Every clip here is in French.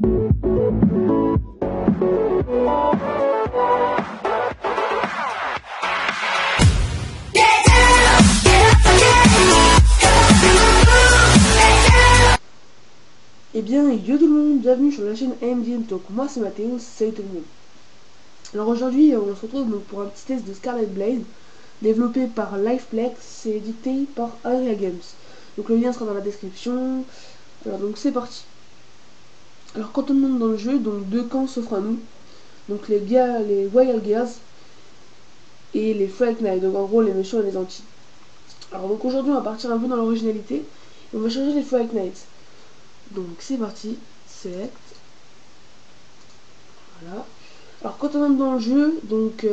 Eh bien, yo tout le monde, bienvenue sur la chaîne AMDM Talk. Moi c'est Mathéo, salut tout le monde. Alors aujourd'hui, on se retrouve donc pour un petit test de Scarlet Blade, développé par Lifeplex et édité par Area Games. Donc le lien sera dans la description. Alors donc c'est parti. Alors quand on monte dans le jeu, donc deux camps s'offrent à nous. Donc les Wild Gears et les Freak Knights, donc en gros les méchants et les gentils. Alors donc aujourd'hui on va partir un peu dans l'originalité et on va changer les Freak Knights. Donc c'est parti, select. Voilà. Alors quand on entre dans le jeu, donc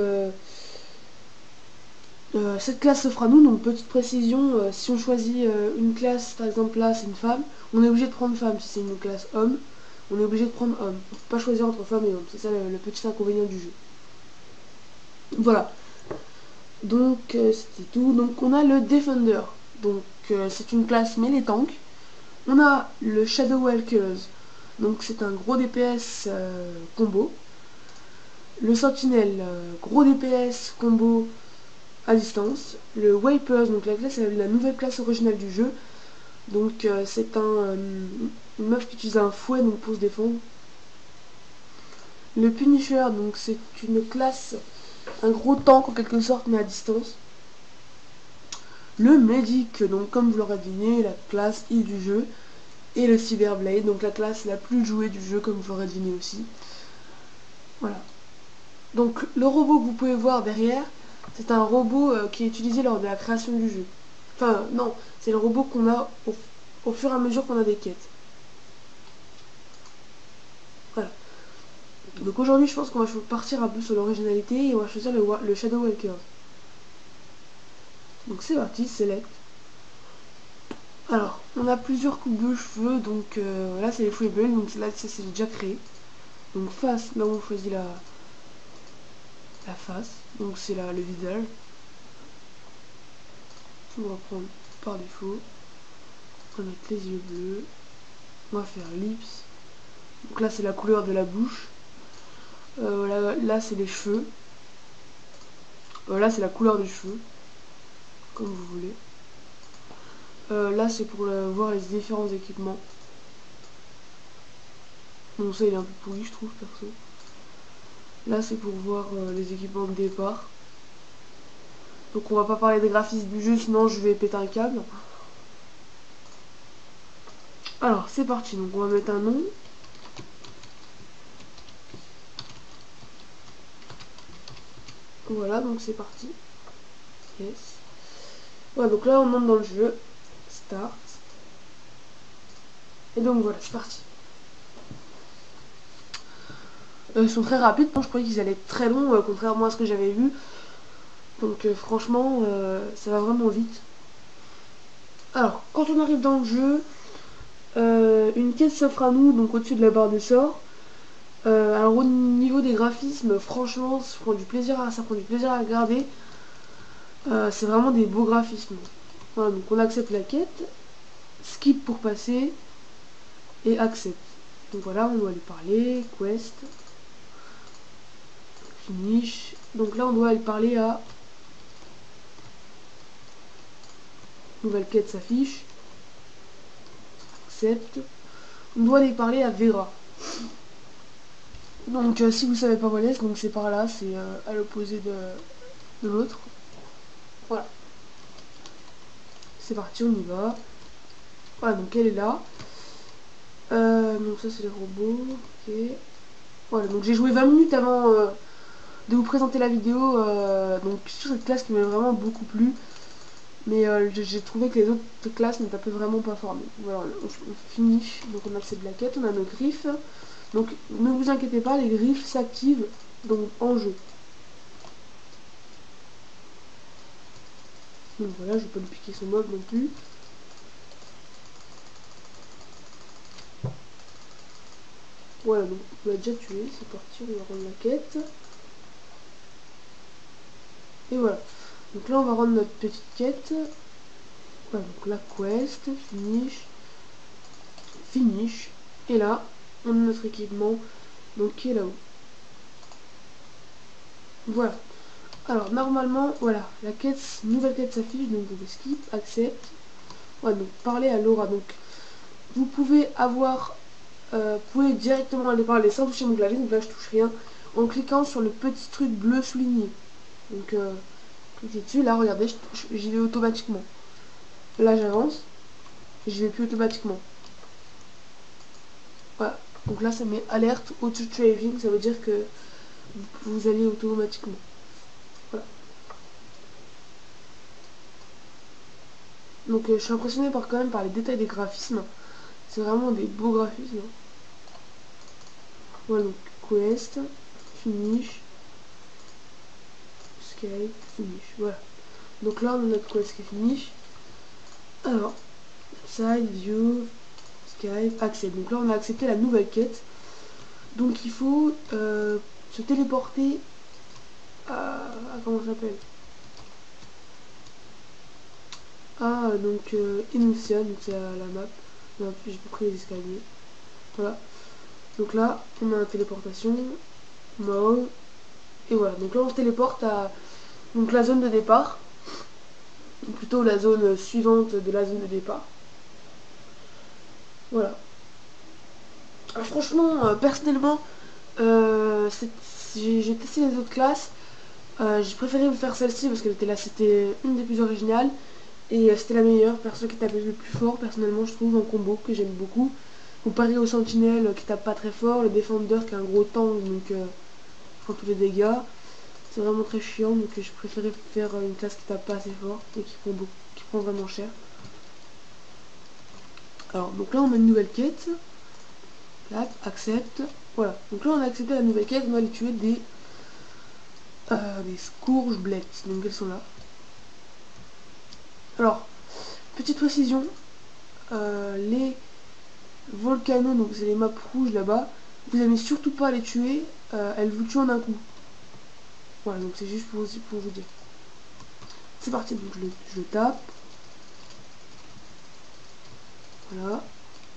cette classe s'offre à nous. Donc petite précision, si on choisit une classe, par exemple là c'est une femme, on est obligé de prendre femme. Si c'est une classe homme, on est obligé de prendre homme. On peut pas choisir entre femme et homme. C'est ça le petit inconvénient du jeu. Voilà. Donc c'était tout. Donc on a le Defender. Donc c'est une classe mêlée tank. On a le Shadow Walkers, donc c'est un gros DPS combo. Le Sentinelle, gros DPS combo à distance. Le Wipers, donc la classe, la nouvelle classe originale du jeu. Donc c'est une meuf qui utilise un fouet donc pour se défendre. Le Punisher, donc c'est une classe, un gros tank en quelque sorte mais à distance. Le Medic, donc comme vous l'aurez deviné, la classe I du jeu. Et le Cyberblade, donc la classe la plus jouée du jeu, comme vous l'aurez deviné aussi. Voilà. Donc le robot que vous pouvez voir derrière, c'est un robot qui est utilisé lors de la création du jeu. Enfin non, c'est le robot qu'on a au fur et à mesure qu'on a des quêtes. Voilà. Donc aujourd'hui je pense qu'on va partir un peu sur l'originalité et on va choisir le Shadow Walker. Donc c'est parti, select. Alors, on a plusieurs coupes de cheveux, donc là c'est les Freeblade, donc là c'est déjà créé. Donc face, là on choisit la face, donc c'est le visage. On va prendre par défaut, on va mettre les yeux bleus, on va faire lips, donc là c'est la couleur de la bouche, là c'est les cheveux, là c'est la couleur des cheveux, comme vous voulez. Là c'est pour voir les différents équipements. Bon ça il est un peu pourri je trouve perso. Là c'est pour voir les équipements de départ. Donc on va pas parler des graphismes du jeu sinon je vais péter un câble. Alors c'est parti, donc on va mettre un nom. Voilà, donc c'est parti. Yes. Voilà, donc là on entre dans le jeu. Start. Et donc voilà, c'est parti. Ils sont très rapides, je croyais qu'ils allaient être très longs, contrairement à ce que j'avais vu. Donc franchement, ça va vraiment vite. Alors, quand on arrive dans le jeu, une quête s'offre à nous, donc au-dessus de la barre de sort. Alors au niveau des graphismes, franchement, ça prend du plaisir à regarder. C'est vraiment des beaux graphismes. Voilà, donc on accepte la quête, skip pour passer, et accepte. Donc voilà, on doit lui parler, quest, finish. Donc là on doit aller parler à... Nouvelle quête s'affiche. Accepte. On doit aller parler à Vera. Donc si vous savez pas où elle est, donc c'est par là, c'est à l'opposé de l'autre. Voilà. C'est parti, on y va. Voilà, donc elle est là. Donc ça c'est les robots. Ok. Voilà, donc j'ai joué 20 minutes avant de vous présenter la vidéo. Donc sur cette classe qui m'a vraiment beaucoup plu. Mais j'ai trouvé que les autres classes ne tapaient vraiment pas fort. Voilà, on finit. Donc on a cette plaquette, on a nos griffes. Donc ne vous inquiétez pas, les griffes s'activent donc en jeu. Donc voilà, je vais pas lui piquer son mob non plus. Voilà, donc on l'a déjà tué, c'est parti, on va rendre la quête. Et voilà. Donc là on va rendre notre petite quête. Voilà, donc la quest, finish. Et là, on a notre équipement, donc qui est là-haut. Voilà. Alors normalement, voilà, la quête, nouvelle quête s'affiche, donc vous skip, accepte. Ouais, donc parler à Laura. Donc vous pouvez avoir, vous pouvez directement aller parler sans toucher mon clavier, donc là je touche rien, en cliquant sur le petit truc bleu souligné. Donc cliquez dessus, là regardez, j'y vais automatiquement. Là j'avance, j'y vais plus automatiquement. Voilà. Donc là ça met alerte auto trading, ça veut dire que vous allez automatiquement. Voilà. Donc je suis impressionné par quand même par les détails des graphismes. C'est vraiment des beaux graphismes. Voilà, donc quest, finish, Skype, finish. Voilà. Donc là on a notre quest qui est finish. Alors, side, view, Skype, accept. Donc là on a accepté la nouvelle quête. Donc il faut se téléporter comment ça s'appelle, donc Inusian, donc c'est la map. J'ai pas pris les escaliers. Voilà. Donc là, on a une téléportation, mode, et voilà. Donc là, on se téléporte à donc, la zone de départ, ou plutôt la zone suivante de la zone de départ. Voilà. Alors, franchement, personnellement, j'ai testé les autres classes. J'ai préféré me faire celle-ci parce qu'elle était là, c'était une des plus originales. Et c'était la meilleure, perso qui tape le plus fort, personnellement je trouve, en combo, que j'aime beaucoup. Comparé au sentinelle qui tape pas très fort, le défendeur qui a un gros tank, donc prend tous les dégâts. C'est vraiment très chiant, donc je préférais faire une classe qui tape pas assez fort et qui prend vraiment cher. Alors, donc là on a une nouvelle quête. Là, accepte. Voilà, donc là on a accepté la nouvelle quête, on va aller tuer des scourgeblettes, donc elles sont là. Alors, petite précision, les volcanos, donc c'est les maps rouges là-bas, vous n'aimez surtout pas les tuer, elles vous tuent en un coup. Voilà, donc c'est juste pour vous dire. C'est parti, donc je le tape. Voilà.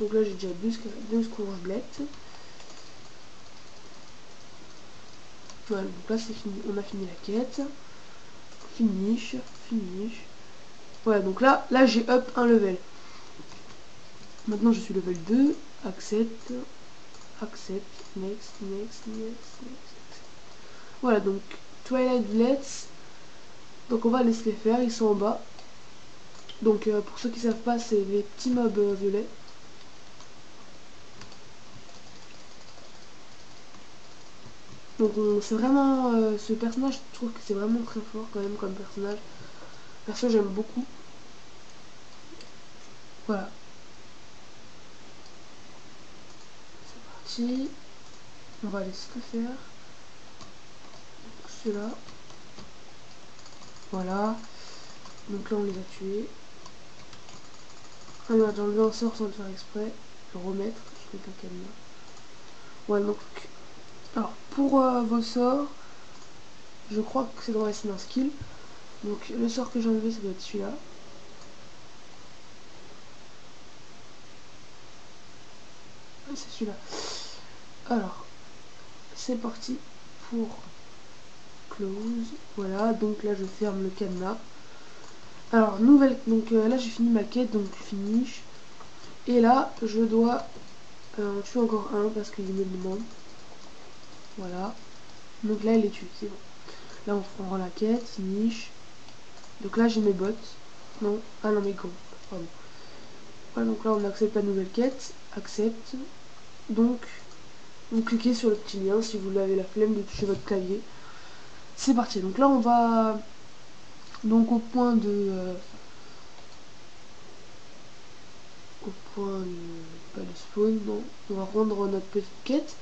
Donc là j'ai déjà deux scourgeblettes. Voilà, donc là c'est fini, on a fini la quête. Finish. Voilà, donc là j'ai up un level. Maintenant je suis level 2. Accept, next. Voilà, donc Twilight Blades. Donc on va laisser les faire, ils sont en bas. Donc pour ceux qui savent pas, c'est les petits mobs violets. Donc c'est vraiment ce personnage, je trouve que c'est vraiment très fort quand même comme personnage. Perso j'aime beaucoup. Voilà. C'est parti. On va laisser le faire. Ceux-là. Voilà. Donc là on les a tués. Ah non, j'ai enlevé un sort sans le faire exprès. Le remettre. Je mets un cadenas. Voilà, donc. Alors pour vos sorts, je crois que c'est dans la scène skill. Donc le sort que j'ai enlevé ça doit être celui-là. C'est celui-là. Alors, c'est parti pour close. Voilà, donc là je ferme le cadenas. Alors, nouvelle. Donc là j'ai fini ma quête, donc finish. Et là, je dois en tuer encore un parce qu'il me demande. Voilà. Donc là, il est tué, c'est bon. Là, on prend la quête, finish. Donc là, j'ai mes bottes. Non, ah non, mes gants. Pardon. Voilà, donc là, on accepte la nouvelle quête. Accepte. Donc, vous cliquez sur le petit lien si vous avez la flemme de toucher votre clavier. C'est parti. Donc là, on va donc au point de pas de spawn, non. On va rendre notre petite quête.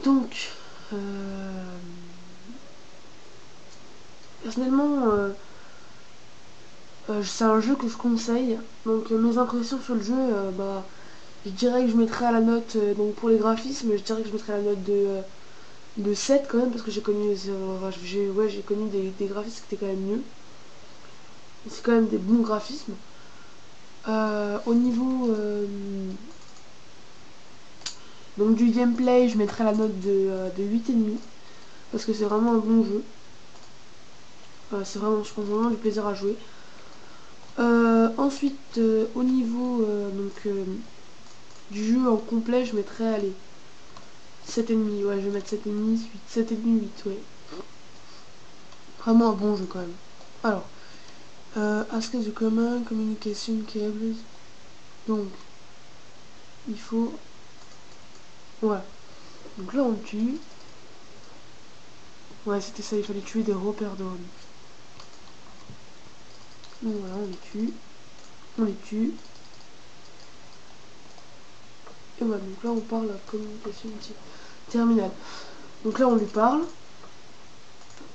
Donc, personnellement, c'est un jeu que je conseille. Donc, mes impressions sur le jeu, je dirais que je mettrais à la note, donc pour les graphismes, je dirais que je mettrais à la note de 7 quand même, parce que j'ai connu, j'ai connu des graphismes qui étaient quand même mieux. C'est quand même des bons graphismes. Au niveau Donc du gameplay, je mettrai la note de 8,5 parce que c'est vraiment un bon jeu. C'est vraiment, je pense vraiment du plaisir à jouer. Ensuite, au niveau du jeu en complet, je mettrai, allez, 7,5. Ouais, je vais mettre 7,5, 8, 7,5, 8, ouais. Vraiment un bon jeu quand même. Alors, ask the common communication cables. Donc, il faut... Voilà. Donc là, on tue. Ouais, c'était ça, il fallait tuer des repères de hommes. Donc voilà, on les tue. On les tue. Et voilà, donc là, on parle à communication terminale. Donc là, on lui parle.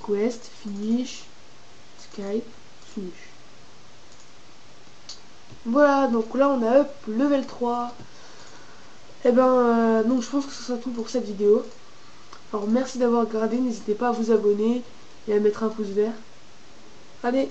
Quest, finish, Skype, finish. Voilà, donc là, on a up level 3. Et donc je pense que ce sera tout pour cette vidéo. Alors merci d'avoir regardé, n'hésitez pas à vous abonner et à mettre un pouce vert. Allez!